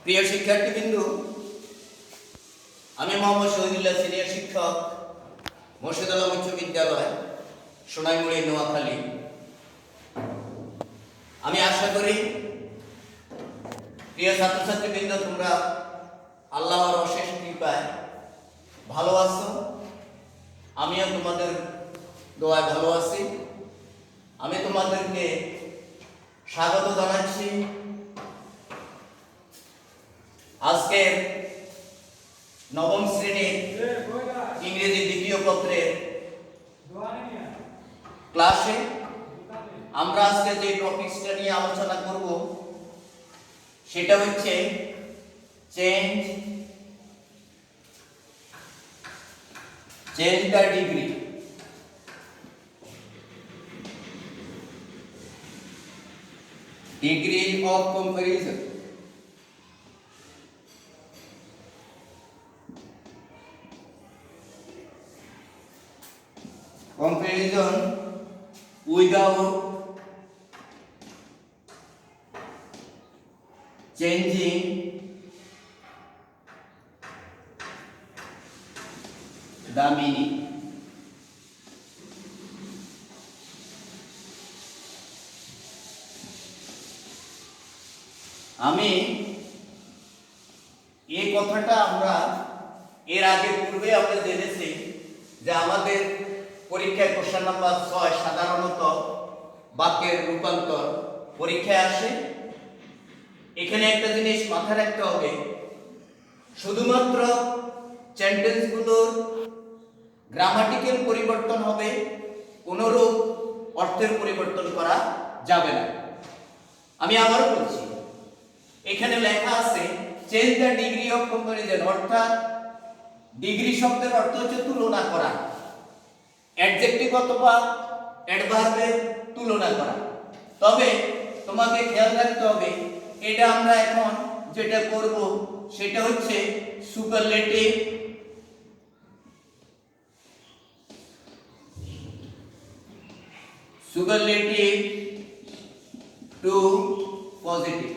প্রিয় শিক্ষার্থীবৃন্দু, আমি মোহাম্মদ শহীদুল্লাহ, সিনিয়র শিক্ষক, মোর্শেদ আলম উচ্চ বিদ্যালয়, সোনাইমুড়ি, নোয়াখালী। আমি আশা করি প্রিয় ছাত্রছাত্রীবৃন্দ, তোমরা আল্লাহর অশেষ কৃপায় ভালো আছো। আমিও তোমাদের দোয়ায় ভালো আছি। আমি তোমাদেরকে স্বাগত জানাচ্ছি আজকে নবম শ্রেণীর ইংরেজি দ্বিতীয় পত্রের ক্লাসে। আমরা আজকে যে টপিকসটা নিয়ে আলোচনা করব সেটা হচ্ছে change the degree. Degree of comparison. Comparison without changing the meaning. আমি এই কথাটা আমরা এর আগে পূর্বে আমরা জেনেছি যে আমাদের পরীক্ষায় কোশ্চেন নাম্বার 6 সাধারণত বাক্যের রূপান্তর পরীক্ষায় আসে। এখানে একটা জিনিস মাথায় রাখতে হবে, শুধুমাত্র সেন্টেন্সগুলোর গ্রামাটিক্যাল পরিবর্তন হবে, কোনরূপ অর্থের পরিবর্তন করা যাবে না। আমি আবার বলছি, এখানে লেখা আছে change the degree of comparison, অর্থাৎ ডিগ্রি শব্দের অর্থ হচ্ছে তুলনা করা, অ্যাডজেক্টিভ অথবা অ্যাডভার্বের তুলনা করা। তবে তোমাকে খেয়াল রাখতে হবে, এটা আমরা এখন যেটা করব সেটা হচ্ছে সুপারলেটিভ টু পজিটিভ।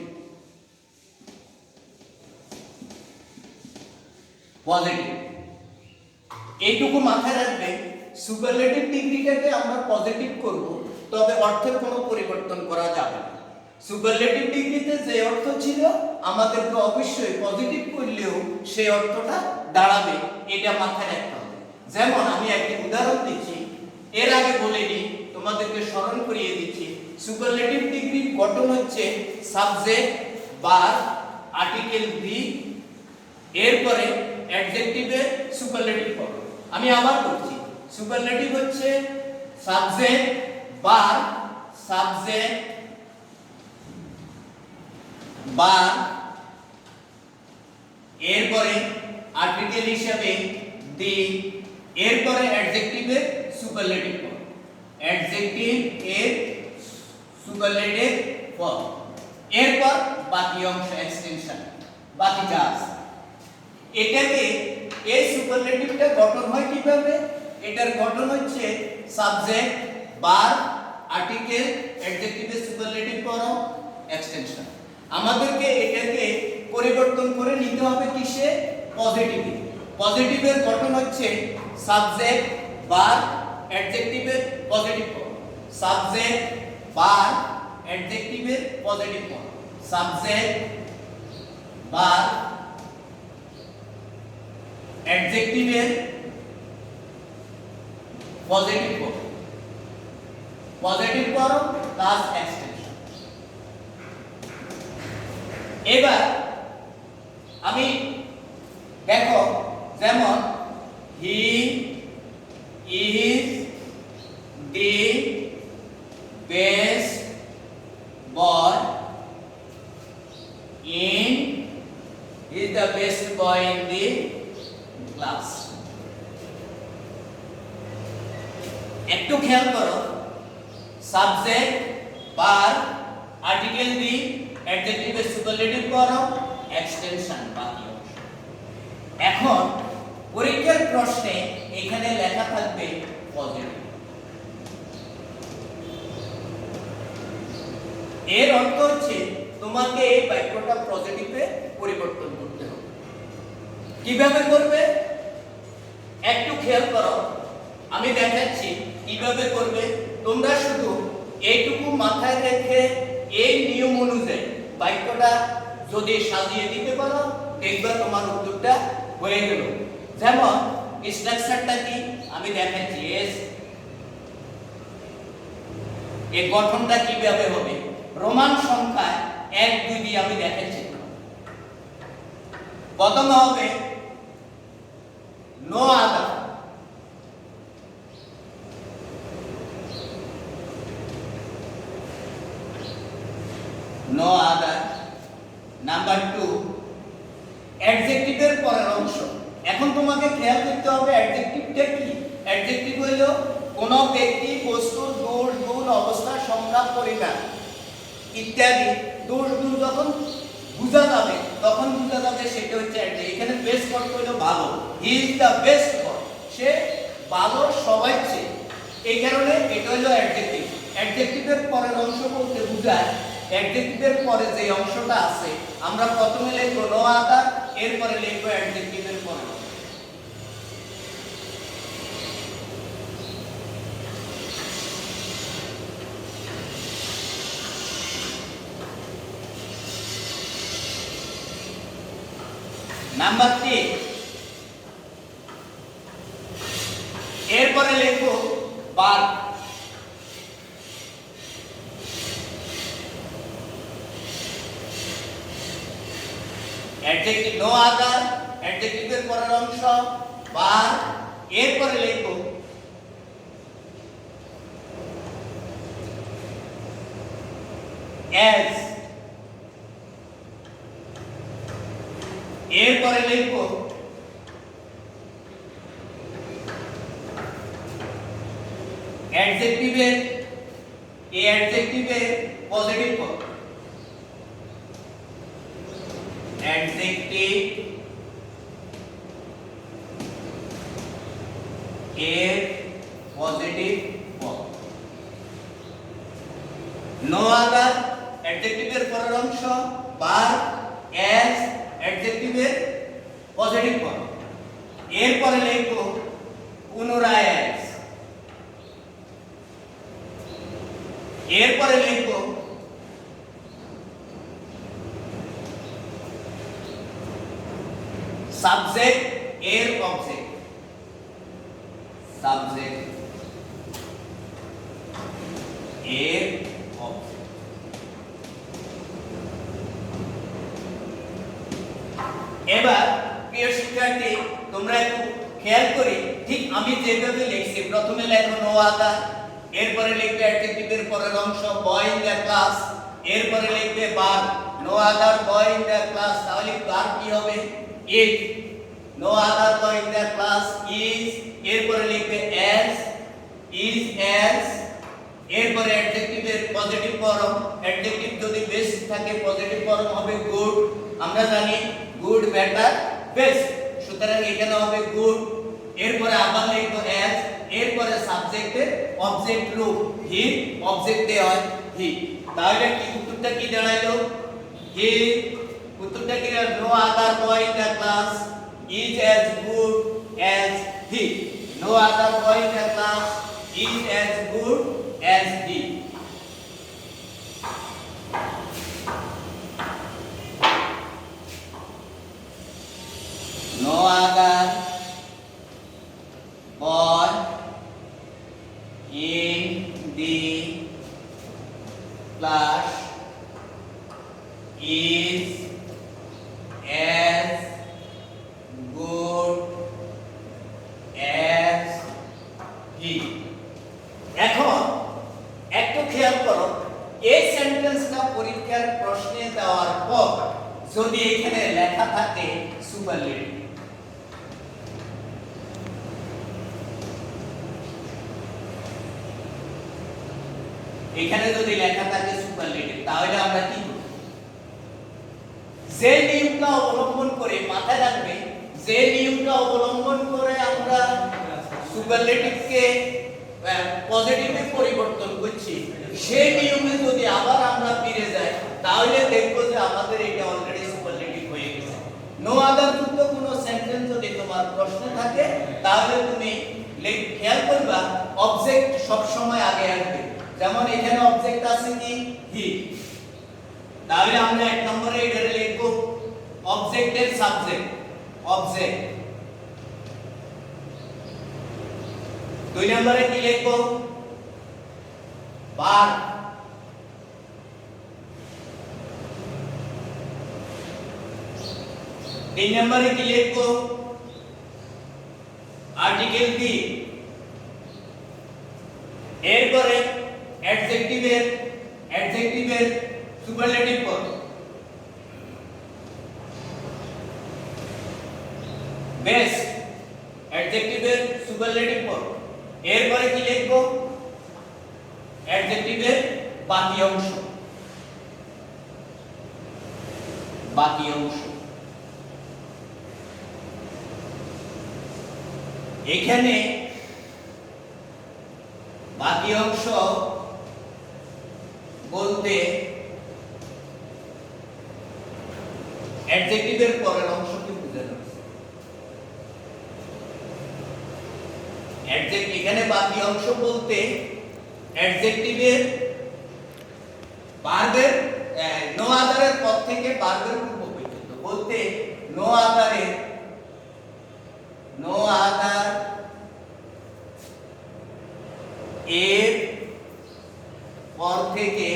এইটুকু মাথায় রাখবে, সুপারলেটিভ ডিগ্রিটাকে আমরা পজিটিভ করব, তবে অর্থের কোনো পরিবর্তন করা যাবে না। সুপারলেটিভ ডিগ্রিতে যে অর্থ ছিল আমাদেরকে অবশ্যই পজিটিভ করলেও সেই অর্থটা দাঁড়াবে, এটা মাথায় রাখতে হবে। যেমন আমি একটা উদাহরণ দিচ্ছি, এর আগে বলিনি, তোমাদেরকে স্মরণ করিয়ে দিচ্ছি। সুপারলেটিভ ডিগ্রির গঠন হচ্ছে সাবজেক্ট, ভার্ব, আর্টিকেল বি, এরপরে অ্যাডজেক্টিভের সুপারলেটিভ ফর্ম। আমি আবার বলছি, সুপারলেটিভ হচ্ছে সাবজেক্ট, ভার্ব, এরপরে আর্টিকেল হিসাবে দি, এরপরে অ্যাডজেক্টিভের সুপারলেটিভ ফর্ম, অ্যাডজেক্টিভ এর সুপারলেটিভ ফর্ম, এরপর বাকি অংশ এক্সটেনশন, বাকি যা আছে। এটাকে এই সুপারলেটিভটা গঠন হয় কিভাবে? এটার গঠন হচ্ছে সাবজেক্ট, ভার্ব, আর্টিকেল, অ্যাডজেক্টিভের সুপারলেটিভ ফর্ম, এক্সটেনশন। আমাদেরকে এটাকে পরিবর্তন করে নিতে হবে কিসে? পজিটিভে। পজিটিভের গঠন হচ্ছে সাবজেক্ট, ভার্ব, অ্যাডজেক্টিভের পজিটিভ ফর্ম, সাবজেক্ট, ভার্ব, অ্যাডজেক্টিভের পজিটিভ ফর্ম, সাবজেক্ট, ভার্ব, অ্যাডজেক্টিভের পজিটিভ ফর্ম প্লাস এক্সটেনশন। এবার আমি দেখো, যেমন he is the best boy in the class. একটু খেয়াল করো, সাবজেক্ট, ভার্ব, আর্টিকেল দি, অ্যাডজেক্টিভের সুপারলেটিভ ফর্ম, এক্সটেনশন, বাকি অংশ। এখন পরীক্ষার প্রশ্নে এখানে লেখা থাকবে পজিটিভ। এর অর্থ হচ্ছে তোমাকে এই বাক্যটা পজিটিভে পরিবর্তন করতে হবে। কিভাবে করবে একটু খেয়াল করো, আমি দেখাচ্ছি কিভাবে করবে। তোমরা শুধু এইটুকু মাথায় রেখে এই নিয়ম অনুযায়ী বাক্যটা যদি সাজিয়ে দিতে পারো, দেখবে তোমার উত্তরটা হয়ে গেল। যেমন স্ট্রাকচারটা কি আমি দেখাচ্ছি। এস এই গঠনটা কিভাবে হবে, রোমান সংখ্যায় 1 2 দিয়ে আমি দেখাচ্ছি। প্রথমে হবে no other, no other. Number 2 অ্যাডজেক্টিভের পরের অংশ। এখন তোমাকে খেয়াল করতে হবে অ্যাডজেক্টিভটা কি। অ্যাডজেক্টিভ হলো কোন ব্যক্তি, বস্তু, দোষ, গুণ, অবস্থা, সংখ্যা, পরিমাণ ইত্যাদি দোষ গুণ যখন বোঝা যাবে তখন বোঝা যাবে সেটা হচ্ছে অ্যাডজেক্টিভ। এখানে বেস্ট পদ হলো ভালো, হি ইজ দা বেস্ট পদ, সে ভালো সবাই চেয়ে, এই কারণে এটা হলো অ্যাডজেক্টিভ। অ্যাডজেক্টিভের পরের অংশ বলতে বোঝায় অ্যাডজেক্টিভের পরে যে অংশটা আছে আমরা প্রথমে লিখব নো আদার, এরপরে লিখব অ্যাডজেক্টিভের পরে। নাম্বার 3 এরপরে লিখব ভার্ব। অ্যাডজেক্টিভ নো আদার, অ্যাডজেক্টিভের পরের অংশ ভার্ব, এরপরে লিখব as, এরপরে লিখব অ্যাডজেক্টিভের এই অ্যাডজেক্টিভের পজিটিভ পদ, অ্যাডজেক্টিভ এর পজিটিভ পদ। নো আদার অ্যাডজেক্টিভের পরের অংশ ভার্ব, as অ্যাডজেক্টিভের পজিটিভ পদ, এরপরে লিখব পুনরায় as, এরপরে লিখব সাবজেক্ট এর অবজেক্ট, সাবজেক্ট এর অবজেক্ট। এবার প্রিয় শিক্ষার্থী তোমরা একটু খেয়াল করে ঠিক আমি যেভাবে লিখছি, প্রথমে লেখো নো আদার, এরপরে লিখবে অ্যাডজেক্টিভের পরের অংশ বয় ইন দ্য ক্লাস, এরপরে লিখবে verb no other boy in the class, তাহলে ভার্ব কি হবে is, no other boy in the class is, এরপরে লিখবে as, ইজ as, এরপরে অ্যাডজেক্টিভের পজিটিভ ফর্ম, অ্যাডজেক্টিভ যদি বেস্ট থাকে পজিটিভ ফর্ম হবে গুড, আমরা জানি গুড, বেটার, বেস্ট, সুতরাং এখানে হবে গুড, এরপরে আবার লিখব as, এরপরে সাবজেক্টের অবজেক্ট রূপ হি, অবজেক্ট দেয়া হয় হি, তাহলে কি উত্তরটা কি দাঁড়াইলো হি, উত্তরটা কি no other boy in the class is as good as he, no other boy in the class is as good as he. No other boy in the class is as good as he. এখন একটু খেয়াল করো, এই সেন্টেন্সটা পরীক্ষার প্রশ্নে দেওয়ার পর যদি এখানে লেখা থাকে সুপারলেটিভ, এখানে যদি লেখা থাকে সুপারলেটিভ, তাহলে আমরা কি করব? যে নিয়মটা অবলম্বন করে, মাথায় রাখবে, যে নিয়মটা অবলম্বন করে আমরা সুপারলেটিভকে পজিটিভে পরিবর্তন করছি, সেই নিয়মে যদি আবার আমরা ফিরে যাই তাহলে দেখব যে আমাদের এটা অলরেডি সুপারলেটিভ হয়ে গেছে। নো আদার যুক্ত কোনো সেন্টেন্স যদি তোমার প্রশ্ন থাকে তাহলে তুমি খেয়াল করবা অবজেক্ট সব সময় আগে আসবে। যেমন এখানে অবজেক্ট আছে কি হি, তাহলে আমরা এক নম্বরে এটা লিখব অবজেক্টের সাবজেক্ট অবজেক্ট। দুই নম্বরে কি লিখব ভার্ব। তিন নম্বরে কি লিখব আর্টিকেল বি। এরপরে অ্যাডজেক্টিভের সুপারলেটিভ ফর্ম বেস্ট, অ্যাডজেক্টিভের সুপারলেটিভ ফর্ম। এরপরে কি লিখব অ্যাডজেক্টিভের বাকি অংশ বাকি অংশ। এখানে বাকি অংশ বলতে অ্যাডজেক্টিভের পরের অংশকে বোঝানো হয়েছে। এখানে বাকি অংশ বলতে অ্যাডজেক্টিভের ভার্বের নো আদারের পর থেকে ভার্বের পূর্ব পর্যন্ত বলতে নো আদার এর পর থেকে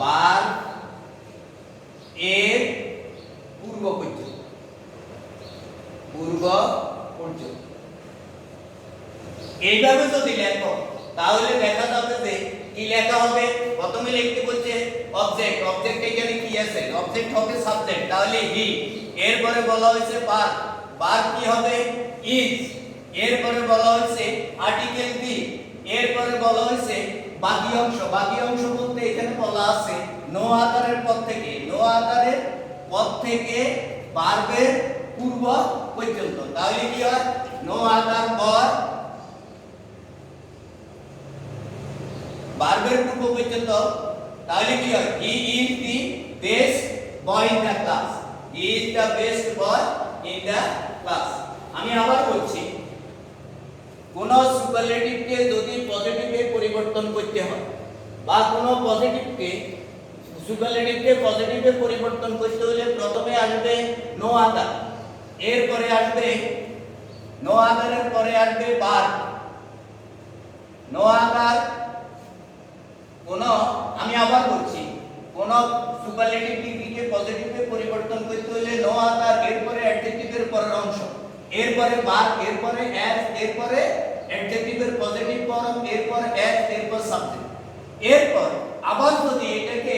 ভার্ব এর পূর্ব পর্যন্ত এইভাবে যদি লেখো তাহলে দেখা যাবে যে কি লেখা হবে। প্রথমে লিখতে বলছে অবজেক্ট, অবজেক্ট এখানে কি আছে, অবজেক্ট হবে সাবজেক্ট, তাহলে হি। এরপরে বলা হয়েছে ভার্ব, ভার্ব কি হবে ইজ। এরপরে বলা হয়েছে আর্টিকেল বি। এরপরে বলা হয়েছে বাকি অংশ, বাকি অংশ বলতে এখানে বলা আছে নো আদারের পর থেকে ভার্বের পূর্ব পর্যন্ত। তাহলে কি হয় নো আদার পর ভার্বের পূর্ব পর্যন্ত। তাহলে কি হয় হি is the best boy in the class, he is the best boy in the class. আমি আবার বলছি কোন সুপারলেটিভকে যদি পজিটিভে পরিবর্তন করতে হয় বা কোন সুপারলেটিভকে পজিটিভে পরিবর্তন করতে হলে প্রথমে আসবে নো আদার, এরপরে আসবে নো আদারের পরে আসবে ভার্ব। নো আদার আমি আবার বলছি কোন সুপারলেটিভ ডিগ্রিকে পজিটিভে পরিবর্তন করতে হলে নো আদার, এরপরে অ্যাডজেক্টিভের পরের অংশ, এরপরে ভার্ব, এরপরে অ্যাজ, এরপরে অ্যাডজেক্টিভের পজিটিভ ফর্ম, এরপর অ্যাজ, এরপর সাবজেক্ট। এরপর আবার যদি এটাকে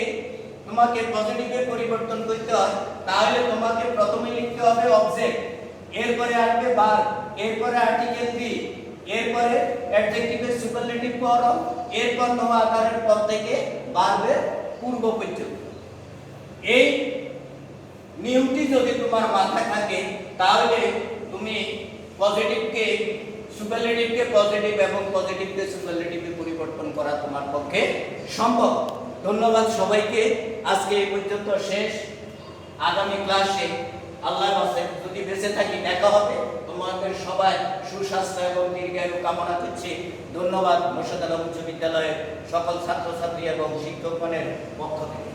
তোমাকে পজিটিভে পরিবর্তন করতে হয় তাহলে তোমাকে প্রথমে লিখতে হবে অবজেক্ট, এরপরে আসবে ভার্ব, এরপরে আর্টিকেল বি, এরপরে অ্যাডজেক্টিভের সুপারলেটিভ ফর্ম, এরপর নো আদারের পর থেকে ভার্বের পূর্ব পর্যন্ত। এই নিয়মটি যদি তোমার মাথায় থাকে তাহলে তুমি পজিটিভকে সুপারলেটিভকে পজিটিভ এবং পজিটিভকে সুপারলেটিভে পরিবর্তন করা তোমার পক্ষে সম্ভব। ধন্যবাদ সবাইকে। আজকে এই পর্যন্ত শেষ। আগামী ক্লাসে আল্লাহর রাস্তায় যদি বেঁচে থাকি দেখা হবে। তোমাদের সবাই সুস্বাস্থ্য এবং দীর্ঘায়ু কামনা করছি। ধন্যবাদ মোর্শেদ আলম উচ্চ বিদ্যালয়ের সকল ছাত্রছাত্রী এবং শিক্ষকগণের পক্ষ থেকে।